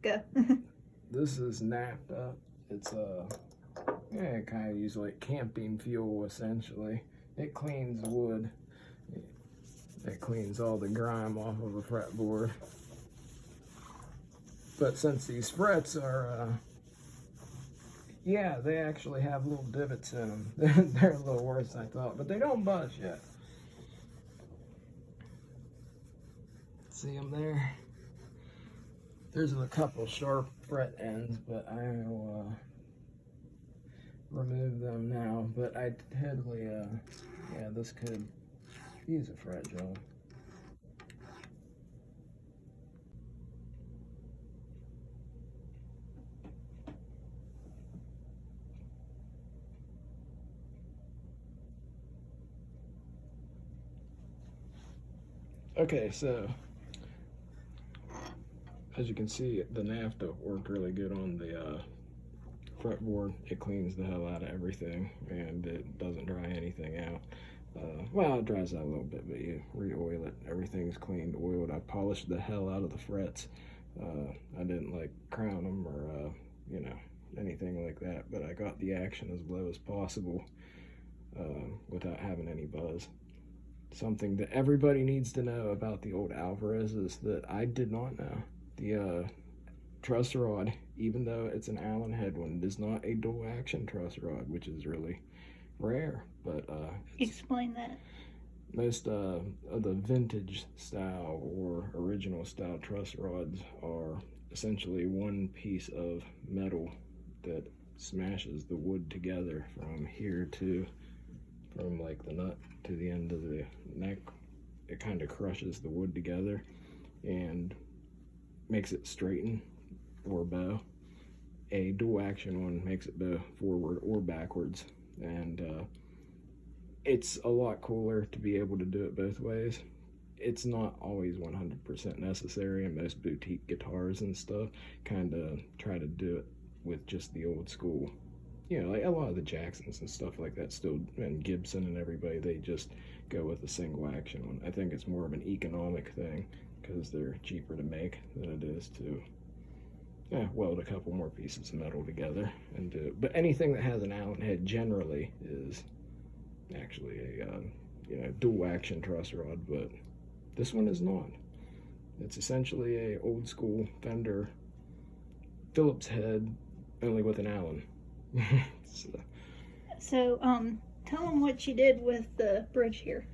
Go. This is napped up. It's yeah, kind of use like camping fuel essentially. It cleans wood. It cleans all the grime off of a fretboard. But since these frets are, yeah, they actually have little divots in them. They're a little worse than I thought, but they don't budge yet. See them there? There's a couple sharp fret ends, but I'll remove them now. But I totally, yeah, this could use a fret job. Okay, so as you can see, the naphtha worked really good on the fretboard. It cleans the hell out of everything, and it doesn't dry anything out. Well, it dries out a little bit, but you re-oil it. Everything's cleaned, oiled. I polished the hell out of the frets. I didn't like crown them or, you know, anything like that, but I got the action as low as possible without having any buzz. Something that everybody needs to know about the old Alvarez is that I did not know. The truss rod, even though it's an Allen head one, it is not a dual action truss rod, which is really rare. But Explain that. most of the vintage style or original style truss rods are essentially one piece of metal that smashes the wood together from here to, from like the nut to the end of the neck. It kind of crushes the wood together and makes it straighten or bow. A dual action one makes it bow forward or backwards, and it's a lot cooler to be able to do it both ways. It's not always 100% necessary, and most boutique guitars and stuff kind of try to do it with just the old school. You know, like a lot of the Jacksons and stuff like that still, and Gibson and everybody, they just go with a single action one. I think it's more of an economic thing because they're cheaper to make than it is to weld a couple more pieces of metal together and do it. But anything that has an Allen head generally is actually a you know, dual action truss rod, but this one is not. It's essentially a old school Fender Phillips head, only with an Allen. So, tell them what you did with the bridge here.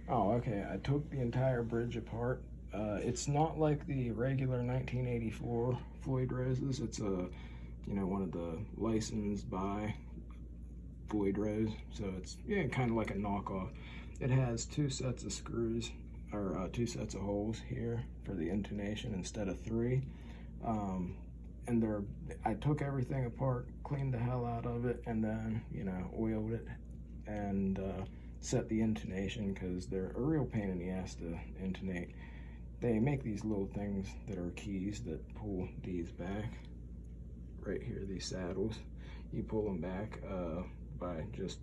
Oh, okay. I took the entire bridge apart. It's not like the regular 1984 Floyd Roses. It's you know, one of the licensed by Floyd Rose. So it's, yeah, kind of like a knockoff. It has two sets of screws, or two sets of holes here for the intonation instead of three. And I took everything apart, cleaned the hell out of it, and then, you know, oiled it and set the intonation, because they're a real pain in the ass to intonate. They make these little things that are keys that pull these back. Right here, these saddles. You pull them back by just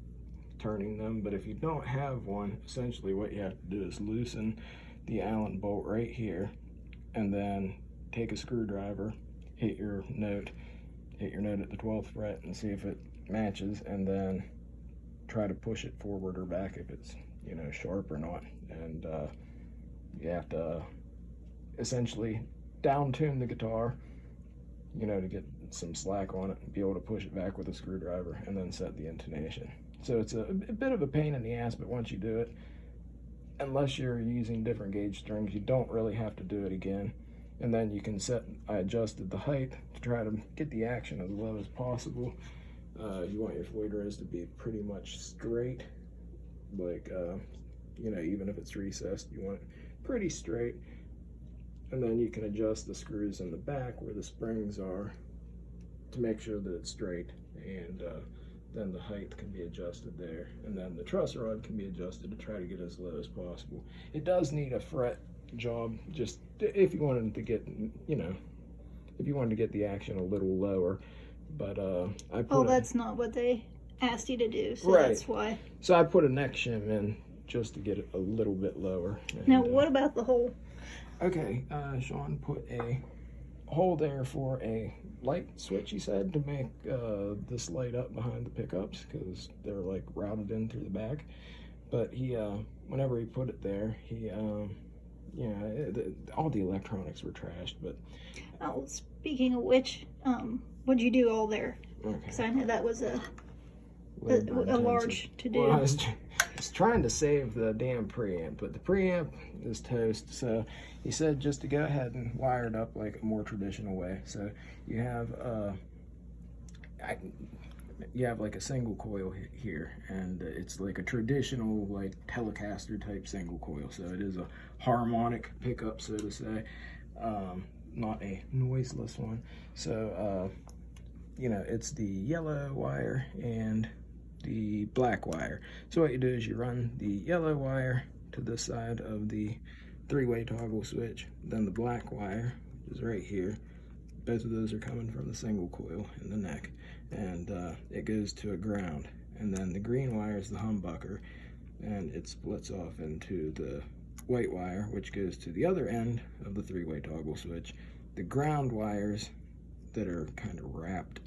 turning them, but if you don't have one, essentially what you have to do is loosen the Allen bolt right here, and then take a screwdriver, hit your note at the 12th fret and see if it matches, and then try to push it forward or back if it's, you know, sharp or not. And you have to essentially down tune the guitar, you know, to get some slack on it and be able to push it back with a screwdriver and then set the intonation. So it's a bit of a pain in the ass, but once you do it, unless you're using different gauge strings, you don't really have to do it again. And then you can set, I adjusted the height to try to get the action as low as possible. You want your Floyd Rose to be pretty much straight, like, you know, even if it's recessed, you want it pretty straight. And then you can adjust the screws in the back where the springs are to make sure that it's straight, and then the height can be adjusted there, and then the truss rod can be adjusted to try to get as low as possible. It does need a fret job, just if you wanted to get, you know, if you wanted to get the action a little lower, but I put that's not what they asked you to do, so right. That's why. So I put a neck shim in just to get it a little bit lower. And, now, what about the hole? Okay, Sean put a hole there for a light switch, he said, to make this light up behind the pickups because they're like routed in through the back. But he, whenever he put it there, he, all the electronics were trashed. But oh, speaking of which, what'd you do all there? okay. Because I know that was a Labor-intensive. large to do. Well, I was trying to save the damn preamp, but the preamp is toast. So he said just to go ahead and wire it up like a more traditional way. So you have like a single coil here, and it's like a traditional like Telecaster type single coil. So it is a harmonic pickup, so to say, not a noiseless one. So it's the yellow wire and the black wire. So what you do is you run the yellow wire to this side of the three-way toggle switch, then the black wire is right here. Both of those are coming from the single coil in the neck, and it goes to a ground. And then the green wire is the humbucker, and it splits off into the white wire, which goes to the other end of the three-way toggle switch. The ground wires that are kind of wrapped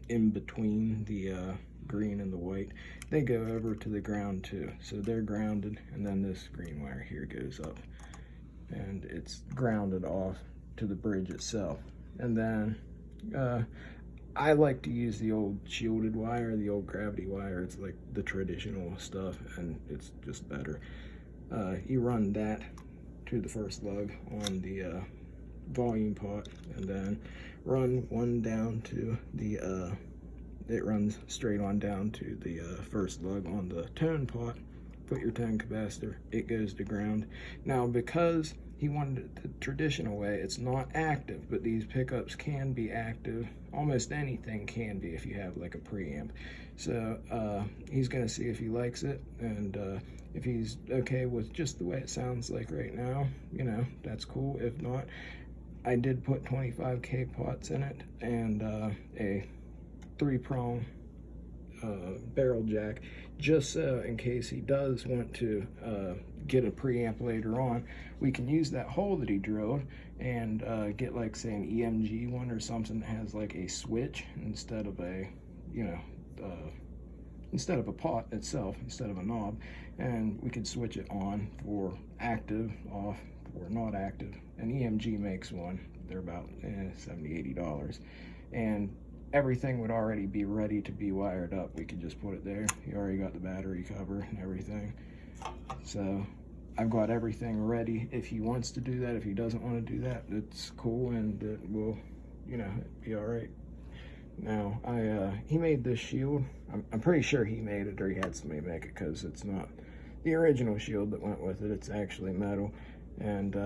in between the green and the white, they go over to the ground too. So they're grounded, and then this green wire here goes up, and it's grounded off to the bridge itself. And then I like to use the old shielded wire, the old gravity wire. It's like the traditional stuff, and it's just better. You run that to the first lug on the volume pot, and then run one down to the it runs straight on down to the first lug on the tone pot. Put your tone capacitor, it goes to ground. Now, because he wanted it the traditional way, it's not active, but these pickups can be active. Almost anything can be if you have like a preamp. So he's gonna see if he likes it, and if he's okay with just the way it sounds like right now, that's cool. If not, I did put 25K pots in it, and a 3-prong barrel jack, just so in case he does want to get a preamp later on, we can use that hole that he drilled and get like, say, an EMG one or something that has like a switch instead of a pot itself, instead of a knob, and we could switch it on for active, off for not active. An EMG makes one. They're about $70-$80, and everything would already be ready to be wired up. We could just put it there. You already got the battery cover and everything. So I've got everything ready if he wants to do that. If he doesn't want to do that, it's cool, and it will, be all right. Now, he made this shield. I'm pretty sure he made it, or he had somebody make it, because it's not the original shield that went with it. It's actually metal, and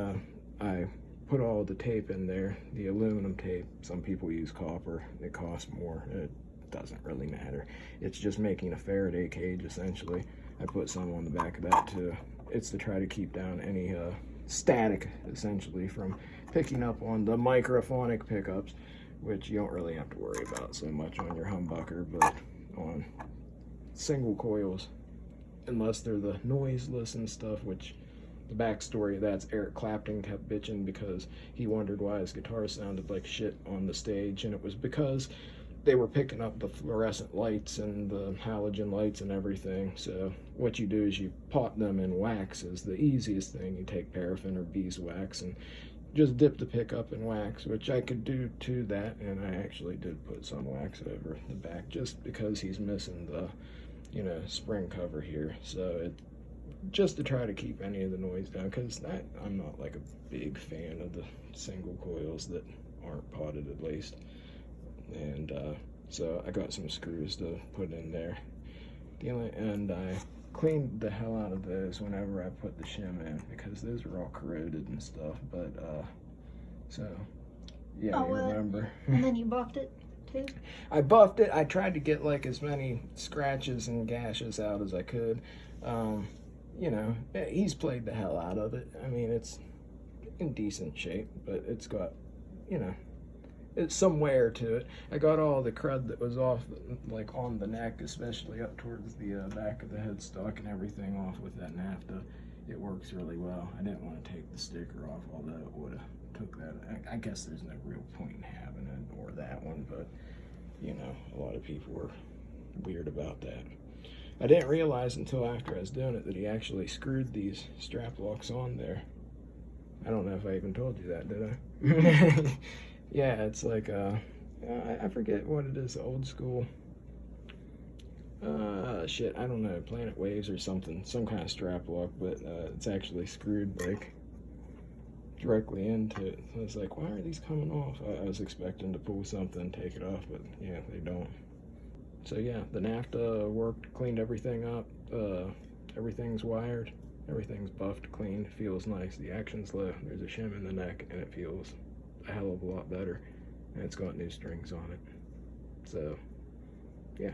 I put all the tape in there, the aluminum tape. Some people use copper. It costs more. It doesn't really matter. It's just making a Faraday cage, essentially. I put some on the back of that too. It's to try to keep down any static, essentially, from picking up on the microphonic pickups, which you don't really have to worry about so much on your humbucker, but on single coils, unless they're the noiseless and stuff, which the backstory of that's Eric Clapton kept bitching because he wondered why his guitar sounded like shit on the stage, and it was because they were picking up the fluorescent lights and the halogen lights and everything. So what you do is you pot them in wax is the easiest thing. You take paraffin or beeswax and just dip the pickup in wax, which I could do to that, and I actually did put some wax over the back just because he's missing the spring cover here. So it just to try to keep any of the noise down, because I'm not like a big fan of the single coils that aren't potted, at least. And so I got some screws to put in there, and I cleaned the hell out of those whenever I put the shim in, because those were all corroded and stuff. But so yeah, you remember. And then you buffed it too? I buffed it. I tried to get like as many scratches and gashes out as I could. He's played the hell out of it. I mean, it's in decent shape, but it's got, it's some wear to it. I got all the crud that was off, like on the neck, especially up towards the back of the headstock and everything, off with that naphtha. It works really well. I didn't want to take the sticker off, although it would have took that. I guess there's no real point in having it, or that one, but you know, a lot of people were weird about that. I didn't realize until after I was doing it that he actually screwed these strap locks on there. I don't know if I even told you that, did I? Yeah, it's like, I forget what it is, old school. Shit, I don't know, Planet Waves or something, some kind of strap lock, but it's actually screwed like directly into it. So I was like, why are these coming off? I was expecting to pull something, take it off, but yeah, they don't. So yeah, the NAFTA worked, cleaned everything up. Everything's wired, everything's buffed, cleaned, feels nice. The action's low. There's a shim in the neck, and it feels a hell of a lot better. And it's got new strings on it. So, yeah.